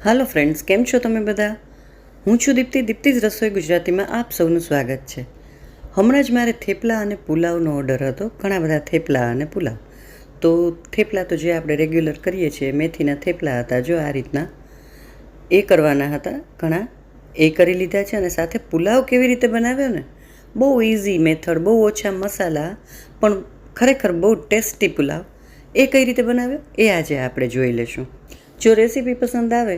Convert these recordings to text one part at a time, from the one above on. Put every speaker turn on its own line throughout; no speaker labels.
હાલો friends, કેમ છો તમે બધા? હું છું દીપ્તિ's રસોઈ ગુજરાતીમાં આપ સૌનું સ્વાગત છે. હમણાં જ મારે થેપલા અને પુલાવનો ઓર્ડર હતો. ઘણા બધા થેપલા અને પુલાવ. તો થેપલા તો જે આપણે રેગ્યુલર કરીએ છીએ, મેથીના થેપલા હતા. જો આ રીતના એ કરવાના હતા ઘણા. એ કરી લીધા છે. અને સાથે પુલાવ કેવી રીતે બનાવ્યો ને, બહુ ઇઝી મેથડ, બહુ ઓછા મસાલા, પણ ખરેખર બહુ ટેસ્ટી પુલાવ. એ કઈ રીતે બનાવ્યો એ આજે આપણે જોઈ લઈશું. જો રેસીપી પસંદ આવે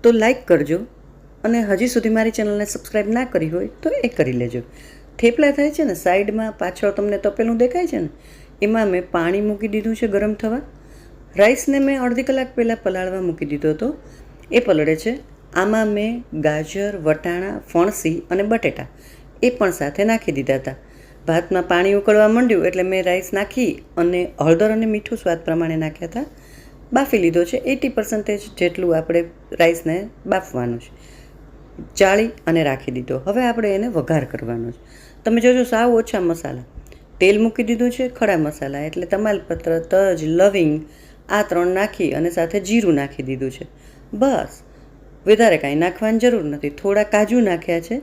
તો લાઈક કરજો, અને હજી સુધી મારી ચેનલને સબસ્ક્રાઈબ ના કરી હોય તો એ કરી લેજો. થેપલા થાય છે ને, સાઈડમાં પાછળ તમને તપેલું દેખાય છે ને, એમાં મેં પાણી મૂકી દીધું છે ગરમ થવા. રાઈસને મેં અડધી કલાક પહેલાં પલાળવા મૂકી દીધો હતો, એ પલળે છે. આમાં મેં ગાજર, વટાણા, ફણસી અને બટેટા એ પણ સાથે નાખી દીધા હતા. ભાતમાં પાણી ઉકળવા માંડ્યું એટલે મેં રાઈસ નાખી અને હળદર અને મીઠું સ્વાદ પ્રમાણે નાખ્યા હતા. બાફી લીધો છે. 80% જેટલું આપણે રાઈસને બાફવાનું છે. ચાળી અને રાખી દીધો. હવે આપણે એને વઘાર કરવાનો છે. તમે જોજો, સાવ ઓછા મસાલા. તેલ મૂકી દીધું છે, ખડા મસાલા એટલે તમાલપત્ર, તજ, લવિંગ આ 3 નાખી અને સાથે જીરું નાખી દીધું છે. બસ, વધારે કાંઈ નાખવાની જરૂર નથી. થોડા કાજુ નાખ્યા છે,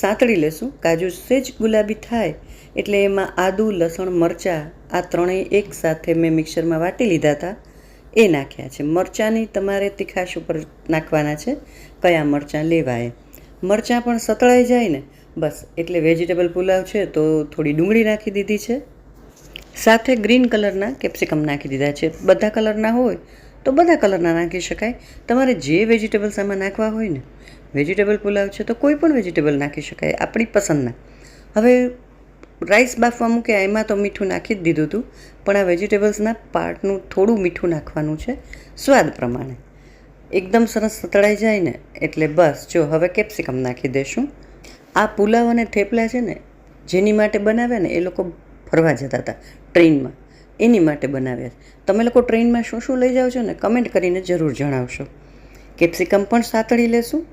સાંતળી લેશું. કાજુ સેજ ગુલાબી થાય એટલે એમાં આદું, લસણ, મરચાં આ ત્રણેય એકસાથે મેં મિક્સરમાં વાટી લીધા હતા, એ નાખ્યા છે. મરચાંની તમારે તીખાશ ઉપર નાખવાના છે, કયા મરચાં લેવા એ. મરચાં પણ સતળાઈ જાય ને, બસ એટલે વેજીટેબલ પુલાવ છે. તો થોડી ડુંગળી નાખી દીધી છે, સાથે ગ્રીન કલરના કેપ્સિકમ નાખી દીધા છે. બધા કલરના હોય તો બધા કલરના નાખી શકાય. તમારે જે વેજીટેબલ્સ આમાં નાખવા હોય ને, વેજીટેબલ પુલાવ છે તો કોઈ પણ વેજીટેબલ નાખી શકાય, આપણી પસંદના. હવે રાઈસ બાફવા મૂક્યા એમાં તો મીઠું નાખી જ દીધું હતું, પણ આ વેજીટેબલ્સના પાર્ટનું થોડું મીઠું નાખવાનું છે સ્વાદ પ્રમાણે. એકદમ સરસ સતળાઈ જાય ને એટલે બસ જો હવે કેપ્સિકમ નાખી દઈશું. આ પુલાવ અને થેપલા છે ને, જેની માટે બનાવ્યા ને એ લોકો ફરવા જતા હતા ટ્રેનમાં, એની માટે બનાવ્યા. તમે લોકો ટ્રેનમાં શું શું લઈ જાઓ છો ને, કમેન્ટ કરીને જરૂર જણાવશો. કેપ્સિકમ પણ સાતળી લેશું.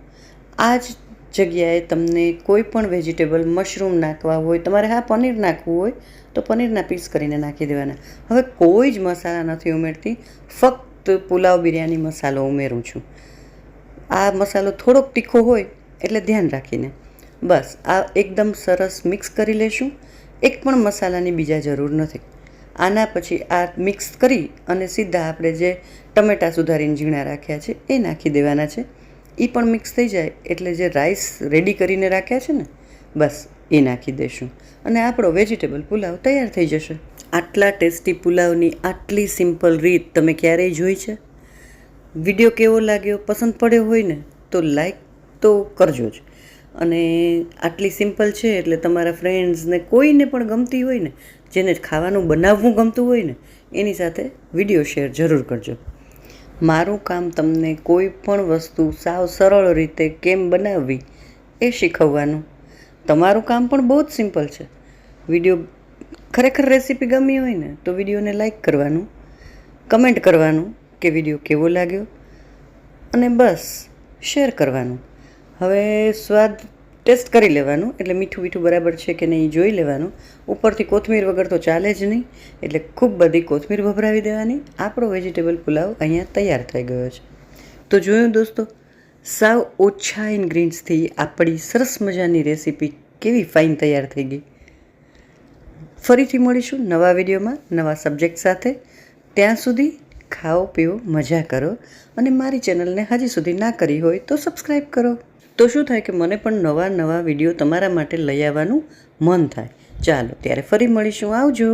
આ જ જગ્યાએ તમને કોઈ પણ વેજીટેબલ, મશરૂમ નાખવા હોય તમારે, હા પનીર નાખવું હોય તો પનીરના પીસ કરીને નાખી દેવાના. હવે કોઈ જ મસાલા નથી ઉમેરતી, ફક્ત પુલાવ બિરયાની મસાલો ઉમેરું છું. આ મસાલો થોડોક તીખો હોય એટલે ધ્યાન રાખીને. બસ આ એકદમ સરસ મિક્સ કરી લેશું. એક પણ મસાલાની બીજા જરૂર નથી. આના પછી આ મિક્સ કરી અને સીધા આપણે જે ટમેટાં સુધારીને ઝીણા રાખ્યા છે એ નાખી દેવાના છે. એ પણ મિક્સ થઈ જાય એટલે જે રાઈસ રેડી કરીને રાખ્યા છે ને, બસ એ નાખી દઈશું અને આપણો વેજીટેબલ પુલાવ તૈયાર થઈ જશે. આટલા ટેસ્ટી પુલાવની આટલી સિમ્પલ રીત તમે ક્યારેય જોઈ છે? વિડીયો કેવો લાગ્યો, પસંદ પડ્યો હોય ને તો લાઈક તો કરજો જ. અને આટલી સિમ્પલ છે એટલે તમારા ફ્રેન્ડ્સને કોઈને પણ ગમતી હોય ને, જેને ખાવાનું બનાવવું ગમતું હોય ને, એની સાથે વિડીયો શેર જરૂર કરજો. મારું કામ તમને કોઈ પણ વસ્તુ સાવ સરળ રીતે કેમ બનાવવી એ શીખવવાનું. તમારું કામ પણ બહુ જ સિમ્પલ છે. વિડીયો ખરેખર રેસીપી ગમી હોય ને તો વિડીયોને લાઈક કરવાનું, કમેન્ટ કરવાનું કે વિડીયો કેવો લાગ્યો, અને બસ શેર કરવાનું. હવે સ્વાદ ટેસ્ટ કરી લેવાનું, એટલે મીઠું મીઠું બરાબર છે કે નહીં જોઈ લેવાનું. ઉપરથી કોથમીર વગર તો ચાલે જ નહીં, એટલે ખૂબ બધી કોથમીર ભભરાવી દેવાની. આપણો વેજીટેબલ પુલાવ અહીંયા તૈયાર થઈ ગયો છે. તો જોયું દોસ્તો, સાવ ઓછા ઇન્ગ્રીડિયન્ટ્સથી આપણી સરસ મજાની રેસીપી કેવી ફાઇન તૈયાર થઈ ગઈ. ફરીથી મળીશું નવા વિડીયોમાં નવા સબ્જેક્ટ સાથે. ત્યાં સુધી ખાઓ, પીઓ, મજા કરો, અને મારી ચેનલને હજી સુધી ના કરી હોય તો સબસ્ક્રાઈબ કરો. તો શું થાય કે મને પણ નવા નવા વિડીયો તમારા માટે લઈ આવવાનું મન થાય. ચાલો ત્યારે ફરી મળીશું. આવજો.